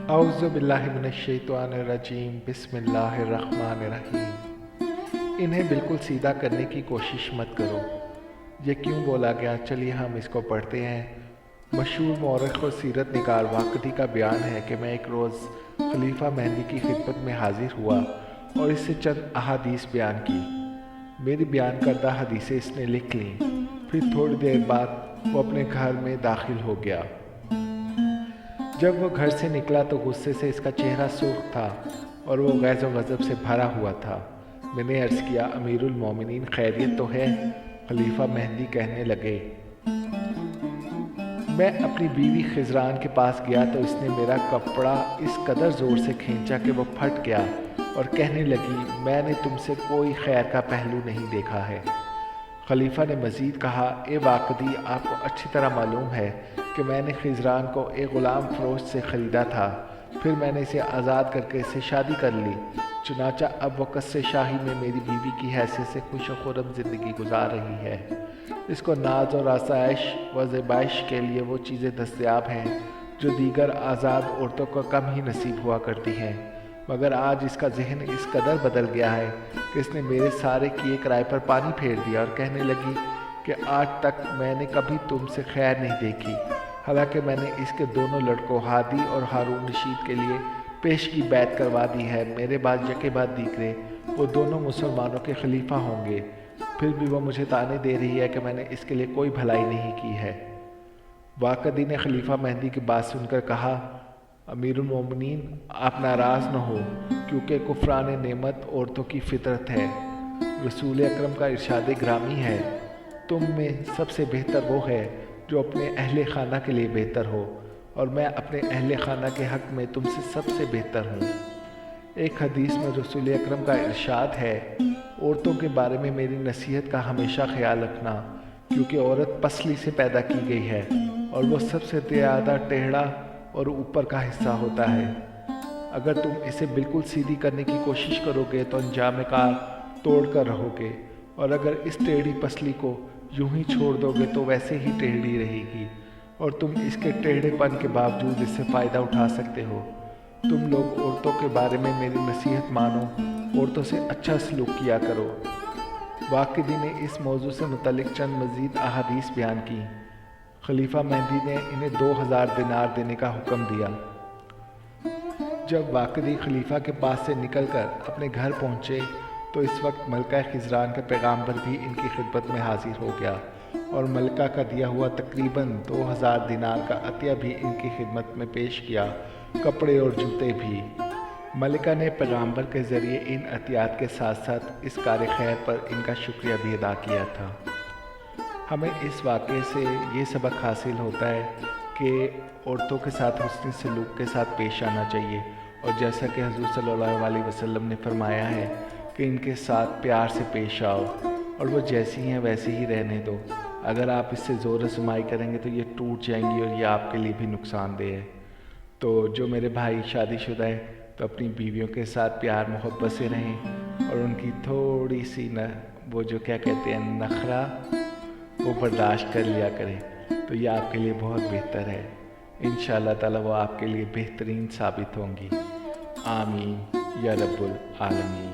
اعوذ باللہ من الشیطان الرجیم بسم اللہ الرحمن الرحیم۔ انہیں بالکل سیدھا کرنے کی کوشش مت کرو۔ یہ کیوں بولا گیا؟ چلیے ہم اس کو پڑھتے ہیں۔ مشہور مورخ و سیرت نگار واقدی کا بیان ہے کہ میں ایک روز خلیفہ مہدی کی خدمت میں حاضر ہوا اور اس سے چند احادیث بیان کی۔ میری بیان کردہ حدیثیں اس نے لکھ لیں۔ پھر تھوڑی دیر بعد وہ اپنے گھر میں داخل ہو گیا۔ جب وہ گھر سے نکلا تو غصے سے اس کا چہرہ سرخ تھا اور وہ غیظ و غضب سے بھرا ہوا تھا۔ میں نے عرض کیا، امیر المومنین خیریت تو ہے؟ خلیفہ مہدی کہنے لگے، میں اپنی بیوی خضران کے پاس گیا تو اس نے میرا کپڑا اس قدر زور سے کھینچا کہ وہ پھٹ گیا اور کہنے لگی، میں نے تم سے کوئی خیر کا پہلو نہیں دیکھا ہے۔ خلیفہ نے مزید کہا، اے واقدی، آپ کو اچھی طرح معلوم ہے کہ میں نے خضران کو ایک غلام فروش سے خریدا تھا، پھر میں نے اسے آزاد کر کے اسے شادی کر لی، چنانچہ اب وہ قصر شاہی میں میری بیوی کی حیثیت سے خوش و خرم زندگی گزار رہی ہے۔ اس کو ناز اور آسائش و زیبائش کے لیے وہ چیزیں دستیاب ہیں جو دیگر آزاد عورتوں کو کم ہی نصیب ہوا کرتی ہیں، مگر آج اس کا ذہن اس قدر بدل گیا ہے کہ اس نے میرے سارے کیے کرائے پر پانی پھیر دیا اور کہنے لگی کہ آج تک میں نے کبھی تم سے خیر نہیں دیکھی، حالانکہ میں نے اس کے دونوں لڑکوں ہادی اور ہارون رشید کے لیے پیشگی بیعت کروا دی ہے۔ میرے بعد یکے بعد دیگرے وہ دونوں مسلمانوں کے خلیفہ ہوں گے، پھر بھی وہ مجھے طعنے دے رہی ہے کہ میں نے اس کے لیے کوئی بھلائی نہیں کی ہے۔ واقدی نے خلیفہ مہدی کی بات سن کر کہا، امیر المومنین، آپ ناراض نہ ہو، کیونکہ کفران نعمت عورتوں کی فطرت ہے۔ رسول اکرم کا ارشاد گرامی ہے، تم میں سب سے بہتر وہ ہے جو اپنے اہل خانہ کے لیے بہتر ہو، اور میں اپنے اہل خانہ کے حق میں تم سے سب سے بہتر ہوں۔ ایک حدیث میں رسول اکرم کا ارشاد ہے، عورتوں کے بارے میں میری نصیحت کا ہمیشہ خیال رکھنا، کیونکہ عورت پسلی سے پیدا کی گئی ہے اور وہ سب سے زیادہ ٹیڑھا اور اوپر کا حصہ ہوتا ہے۔ اگر تم اسے بالکل سیدھی کرنے کی کوشش کرو گے تو انجام کار توڑ کر رہو گے، اور اگر اس ٹیڑھی پسلی کو یوں ہی چھوڑ دو گے تو ویسے ہی ٹیڑھی رہے گی، اور تم اس کے ٹیڑھے پن کے باوجود اس سے فائدہ اٹھا سکتے ہو۔ تم لوگ عورتوں کے بارے میں میری نصیحت مانو، عورتوں سے اچھا سلوک کیا کرو۔ واقدی نے اس موضوع سے متعلق چند مزید احادیث بیان کی۔ خلیفہ مہدی نے انہیں 2000 دینار دینے کا حکم دیا۔ جب واقدی خلیفہ کے پاس سے نکل کر اپنے گھر پہنچے تو اس وقت ملکہ خضران کا پیغامبر بھی ان کی خدمت میں حاضر ہو گیا، اور ملکہ کا دیا ہوا تقریباً 2000 دینار کا عطیہ بھی ان کی خدمت میں پیش کیا، کپڑے اور جوتے بھی۔ ملکہ نے پیغامبر کے ذریعے ان عطیات کے ساتھ ساتھ اس کار خیر پر ان کا شکریہ بھی ادا کیا تھا۔ ہمیں اس واقعے سے یہ سبق حاصل ہوتا ہے کہ عورتوں کے ساتھ حسن سلوک کے ساتھ پیش آنا چاہیے، اور جیسا کہ حضور صلی اللہ علیہ وسلم نے فرمایا ہے کہ ان کے ساتھ پیار سے پیش آؤ، اور وہ جیسی ہیں ویسے ہی رہنے دو۔ اگر آپ اس سے زور آزمائی کریں گے تو یہ ٹوٹ جائیں گی اور یہ آپ کے لیے بھی نقصان دہ ہے۔ تو جو میرے بھائی شادی شدہ ہے تو اپنی بیویوں کے ساتھ پیار محبت سے رہیں، اور ان کی تھوڑی سی وہ جو کیا کہتے ہیں نخرہ، وہ برداشت کر لیا کریں، تو یہ آپ کے لیے بہت بہتر ہے۔ انشاءاللہ تعالی وہ آپ کے لیے بہترین ثابت ہوں گی۔ آمین یا رب العالمین۔